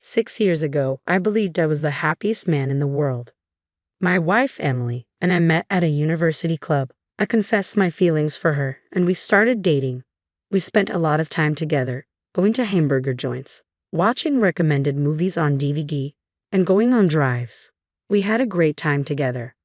6 years ago, I believed I was the happiest man in the world. My wife, Emily, and I met at a university club. I confessed my feelings for her, and we started dating. We spent a lot of time together, going to hamburger joints, watching recommended movies on DVD, and going on drives. We had a great time together.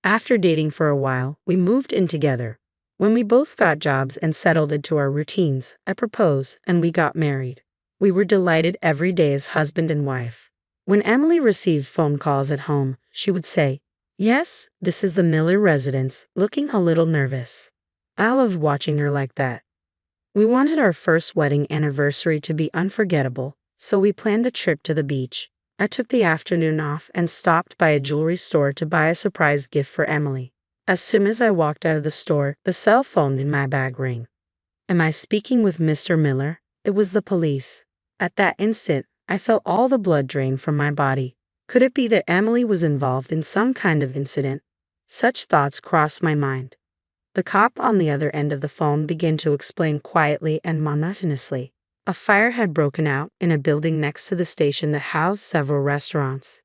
After dating for a while, we moved in together. When we both got jobs and settled into our routines, I proposed and we got married. We were delighted every day as husband and wife. When Emily received phone calls at home, she would say, "Yes, this is the Miller residence," looking a little nervous. I loved watching her like that. We wanted our first wedding anniversary to be unforgettable, so we planned a trip to the beach. I took the afternoon off and stopped by a jewelry store to buy a surprise gift for Emily. As soon as I walked out of the store, the cell phone in my bag rang. "Am I speaking with Mr. Miller?" It was the police. At that instant, I felt all the blood drain from my body. Could it be that Emily was involved in some kind of incident? Such thoughts crossed my mind. The cop on the other end of the phone began to explain quietly and monotonously. A fire had broken out in a building next to the station that housed several restaurants.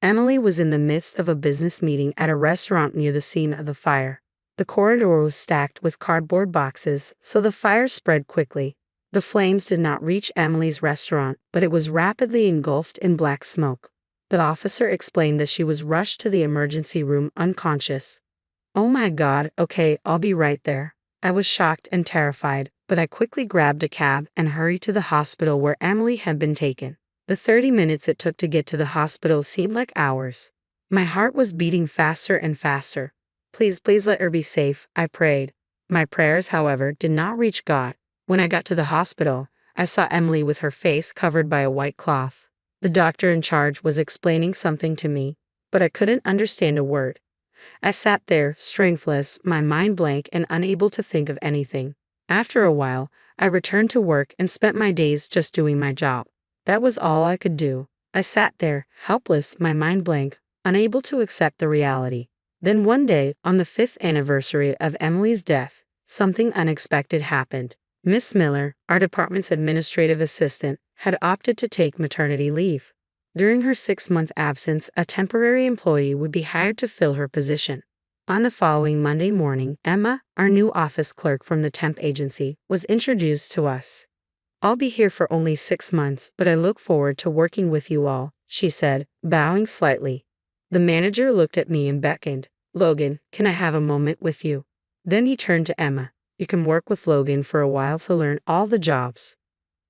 Emily was in the midst of a business meeting at a restaurant near the scene of the fire. The corridor was stacked with cardboard boxes, so the fire spread quickly. The flames did not reach Emily's restaurant, but it was rapidly engulfed in black smoke. The officer explained that she was rushed to the emergency room unconscious. "Oh my God, okay, I'll be right there." I was shocked and terrified, but I quickly grabbed a cab and hurried to the hospital where Emily had been taken. The 30 minutes it took to get to the hospital seemed like hours. My heart was beating faster and faster. Please let her be safe, I prayed. My prayers, however, did not reach God. When I got to the hospital, I saw Emily with her face covered by a white cloth. The doctor in charge was explaining something to me, but I couldn't understand a word. I sat there, strengthless, my mind blank and unable to think of anything. After a while, I returned to work and spent my days just doing my job. That was all I could do. I sat there, helpless, my mind blank, unable to accept the reality. Then one day, on the 5th anniversary of Emily's death, something unexpected happened. Miss Miller, our department's administrative assistant, had opted to take maternity leave. During her 6-month absence, a temporary employee would be hired to fill her position. On the following Monday morning, Emma, our new office clerk from the temp agency, was introduced to us. "I'll be here for only 6 months, but I look forward to working with you all," she said, bowing slightly. The manager looked at me and beckoned. "Logan, can I have a moment with you?" Then he turned to Emma. "You can work with Logan for a while to learn all the jobs."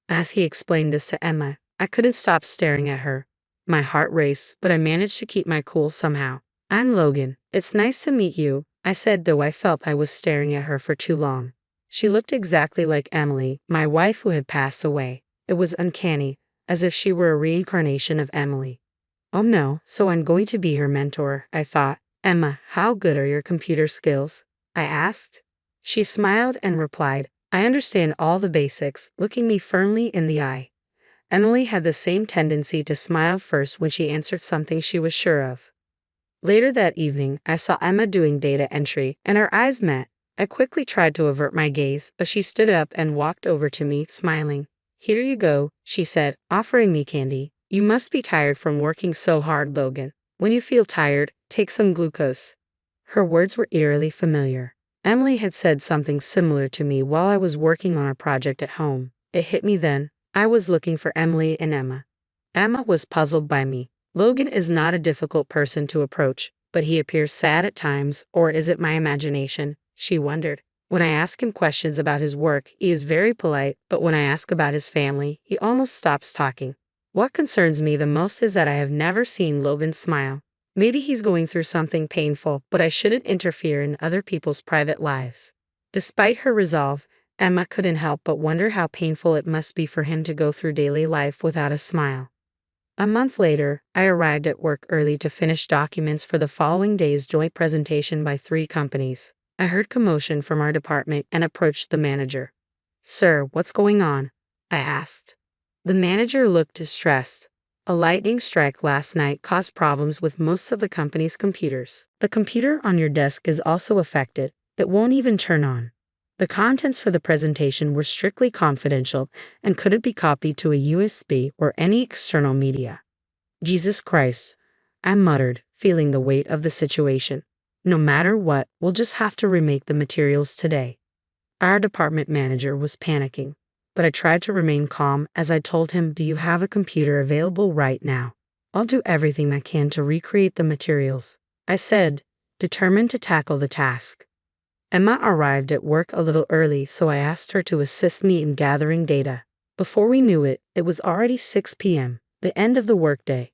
As he explained this to Emma, I couldn't stop staring at her. My heart raced, but I managed to keep my cool somehow. "I'm Logan. It's nice to meet you," I said, though I felt I was staring at her for too long. She looked exactly like Emily, my wife who had passed away. It was uncanny, as if she were a reincarnation of Emily. Oh no, so I'm going to be her mentor, I thought. "Emma, how good are your computer skills?" I asked. She smiled and replied, "I understand all the basics," looking me firmly in the eye. Emily had the same tendency to smile first when she answered something she was sure of. Later that evening, I saw Emma doing data entry, and our eyes met. I quickly tried to avert my gaze, but she stood up and walked over to me, smiling. "Here you go," she said, offering me candy. "You must be tired from working so hard, Logan. When you feel tired, take some glucose." Her words were eerily familiar. Emily had said something similar to me while I was working on a project at home. It hit me then. I was looking for Emily and Emma. Emma was puzzled by me. Logan is not a difficult person to approach, but he appears sad at times, or is it my imagination? She wondered. When I ask him questions about his work, he is very polite, but when I ask about his family, he almost stops talking. What concerns me the most is that I have never seen Logan smile. Maybe he's going through something painful, but I shouldn't interfere in other people's private lives. Despite her resolve, Emma couldn't help but wonder how painful it must be for him to go through daily life without a smile. A month later, I arrived at work early to finish documents for the following day's joint presentation by 3 companies. I heard commotion from our department and approached the manager. "Sir, what's going on?" I asked. The manager looked distressed. "A lightning strike last night caused problems with most of the company's computers. The computer on your desk is also affected. It won't even turn on." The contents for the presentation were strictly confidential and couldn't be copied to a USB or any external media. Jesus Christ, I muttered, feeling the weight of the situation. No matter what, we'll just have to remake the materials today. Our department manager was panicking, but I tried to remain calm as I told him, "Do you have a computer available right now? I'll do everything I can to recreate the materials," I said, determined to tackle the task. Emma arrived at work a little early, so I asked her to assist me in gathering data. Before we knew it, it was already 6 p.m., the end of the workday.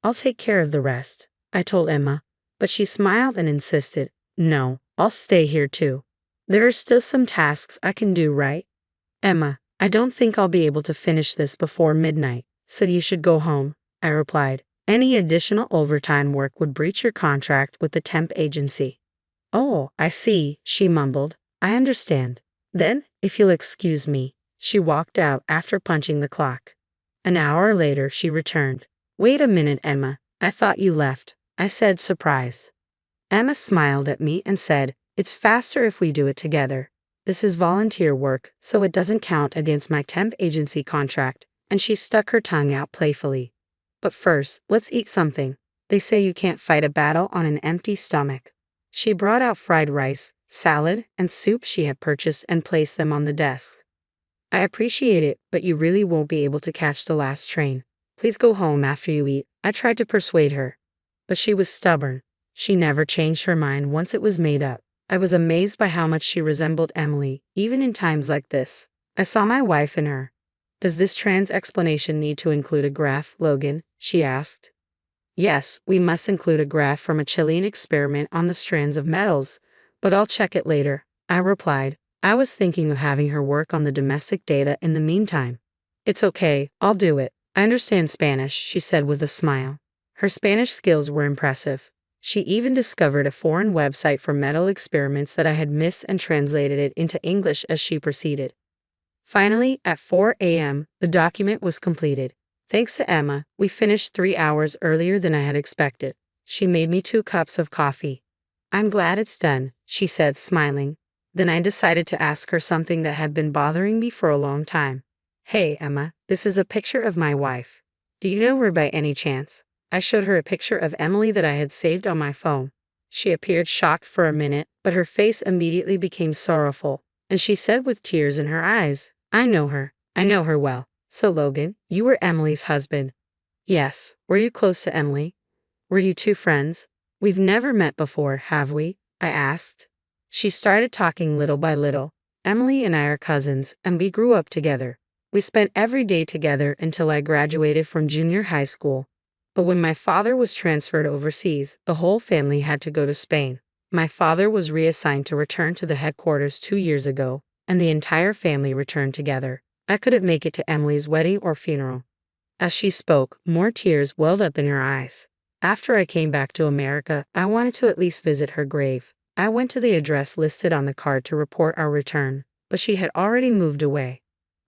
"I'll take care of the rest," I told Emma, but she smiled and insisted, "No, I'll stay here too. There are still some tasks I can do, right?" "Emma, I don't think I'll be able to finish this before midnight, so you should go home," I replied. "Any additional overtime work would breach your contract with the temp agency." "Oh, I see," she mumbled. "I understand. Then, if you'll excuse me." She walked out after punching the clock. An hour later, she returned. "Wait a minute, Emma. I thought you left," I said, surprised. Emma smiled at me and said, "It's faster if we do it together. This is volunteer work, so it doesn't count against my temp agency contract," and she stuck her tongue out playfully. "But first, let's eat something. They say you can't fight a battle on an empty stomach." She brought out fried rice, salad, and soup she had purchased and placed them on the desk. "I appreciate it, but you really won't be able to catch the last train. Please go home after you eat," I tried to persuade her. But she was stubborn. She never changed her mind once it was made up. I was amazed by how much she resembled Emily, even in times like this. I saw my wife in her. "Does this trans explanation need to include a graph, Logan?" she asked. "Yes, we must include a graph from a Chilean experiment on the strands of metals, but I'll check it later," I replied. I was thinking of having her work on the domestic data in the meantime. "It's okay, I'll do it. I understand Spanish," she said with a smile. Her Spanish skills were impressive. She even discovered a foreign website for metal experiments that I had missed and translated it into English as she proceeded. Finally, at 4 a.m., the document was completed. Thanks to Emma, we finished 3 hours earlier than I had expected. She made me 2 cups of coffee. "I'm glad it's done," she said, smiling. Then I decided to ask her something that had been bothering me for a long time. "Hey, Emma, this is a picture of my wife. Do you know her by any chance?" I showed her a picture of Emily that I had saved on my phone. She appeared shocked for a minute, but her face immediately became sorrowful, and she said with tears in her eyes, "I know her. I know her well. So Logan, you were Emily's husband." "Yes." "Were you close to Emily? Were you 2 friends?" "We've never met before, have we?" I asked. She started talking little by little. "Emily and I are cousins, and we grew up together. We spent every day together until I graduated from junior high school. But when my father was transferred overseas, the whole family had to go to Spain. My father was reassigned to return to the headquarters 2 years ago, and the entire family returned together. I couldn't make it to Emily's wedding or funeral." As she spoke, more tears welled up in her eyes. "After I came back to America, I wanted to at least visit her grave. I went to the address listed on the card to report our return, but she had already moved away.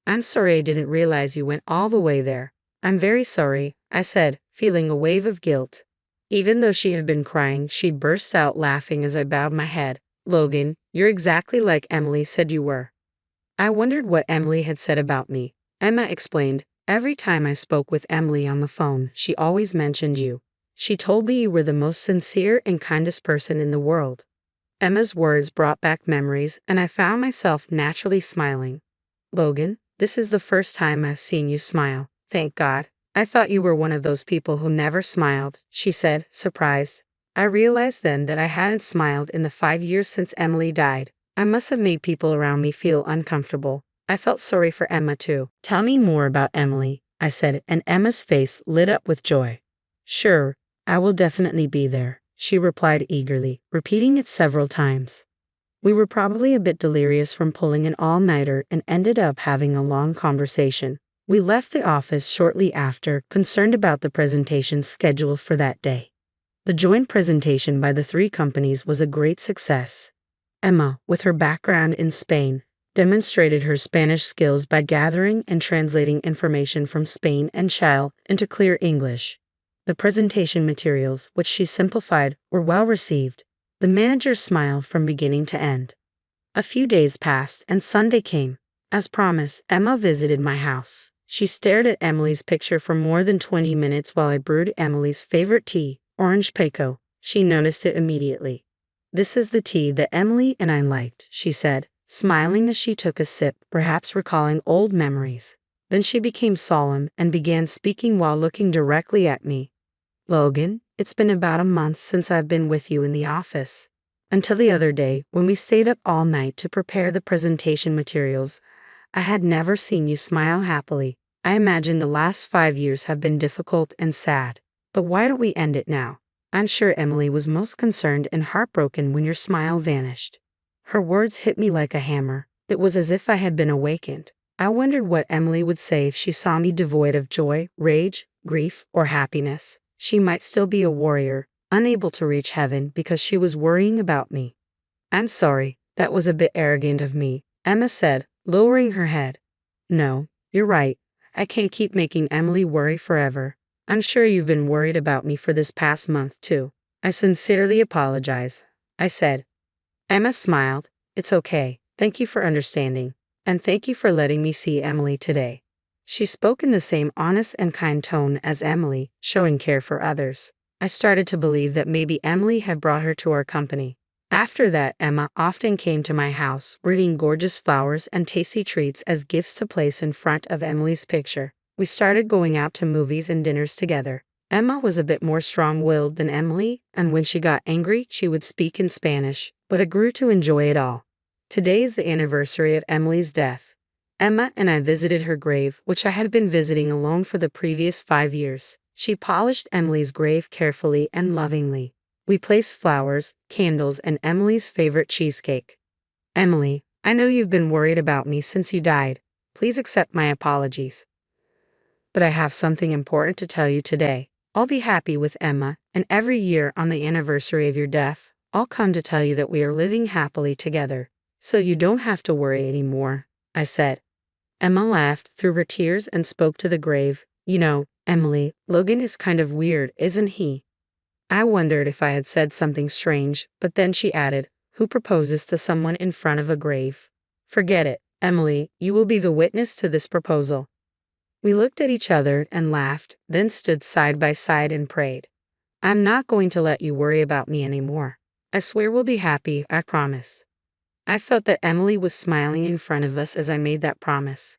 I'm sorry I didn't realize you went all the way there." "I'm very sorry," I said, feeling a wave of guilt. Even though she had been crying, she burst out laughing as I bowed my head. "Logan, you're exactly like Emily said you were." I wondered what Emily had said about me. Emma explained, "Every time I spoke with Emily on the phone, she always mentioned you. She told me you were the most sincere and kindest person in the world." Emma's words brought back memories, and I found myself naturally smiling. "Logan, this is the first time I've seen you smile. Thank God. I thought you were one of those people who never smiled," she said, surprised. I realized then that I hadn't smiled in the 5 years since Emily died. I must have made people around me feel uncomfortable. I felt sorry for Emma too. "Tell me more about Emily," I said, and Emma's face lit up with joy. "Sure, I will definitely be there," she replied eagerly, repeating it several times. We were probably a bit delirious from pulling an all-nighter and ended up having a long conversation. We left the office shortly after, concerned about the presentation scheduled for that day. The joint presentation by the 3 companies was a great success. Emma, with her background in Spain, demonstrated her Spanish skills by gathering and translating information from Spain and Chile into clear English. The presentation materials, which she simplified, were well received. The manager smiled from beginning to end. A few days passed and Sunday came. As promised, Emma visited my house. She stared at Emily's picture for more than 20 minutes while I brewed Emily's favorite tea, orange pekoe. She noticed it immediately. "This is the tea that Emily and I liked," she said, smiling as she took a sip, perhaps recalling old memories. Then she became solemn and began speaking while looking directly at me. "Logan, it's been about a month since I've been with you in the office. Until the other day, when we stayed up all night to prepare the presentation materials, I had never seen you smile happily. I imagine the last 5 years have been difficult and sad. But why don't we end it now? I'm sure Emily was most concerned and heartbroken when your smile vanished." Her words hit me like a hammer. It was as if I had been awakened. I wondered what Emily would say if she saw me devoid of joy, rage, grief, or happiness. She might still be a warrior, unable to reach heaven because she was worrying about me. "I'm sorry, that was a bit arrogant of me," Emma said, lowering her head. "No, you're right. I can't keep making Emily worry forever. I'm sure you've been worried about me for this past month too. I sincerely apologize," I said. Emma smiled. "It's okay. Thank you for understanding. And thank you for letting me see Emily today." She spoke in the same honest and kind tone as Emily, showing care for others. I started to believe that maybe Emily had brought her to our company. After that, Emma often came to my house, bringing gorgeous flowers and tasty treats as gifts to place in front of Emily's picture. We started going out to movies and dinners together. Emma was a bit more strong-willed than Emily, and when she got angry, she would speak in Spanish, but I grew to enjoy it all. Today is the anniversary of Emily's death. Emma and I visited her grave, which I had been visiting alone for the previous 5 years. She polished Emily's grave carefully and lovingly. We placed flowers, candles, and Emily's favorite cheesecake. "Emily, I know you've been worried about me since you died. Please accept my apologies. But I have something important to tell you today. I'll be happy with Emma, and every year on the anniversary of your death, I'll come to tell you that we are living happily together. So you don't have to worry anymore," I said. Emma laughed through her tears and spoke to the grave. "You know, Emily, Logan is kind of weird, isn't he?" I wondered if I had said something strange, but then she added, "Who proposes to someone in front of a grave? Forget it, Emily, you will be the witness to this proposal." We looked at each other and laughed, then stood side by side and prayed. "I'm not going to let you worry about me anymore. I swear we'll be happy, I promise." I felt that Emily was smiling in front of us as I made that promise.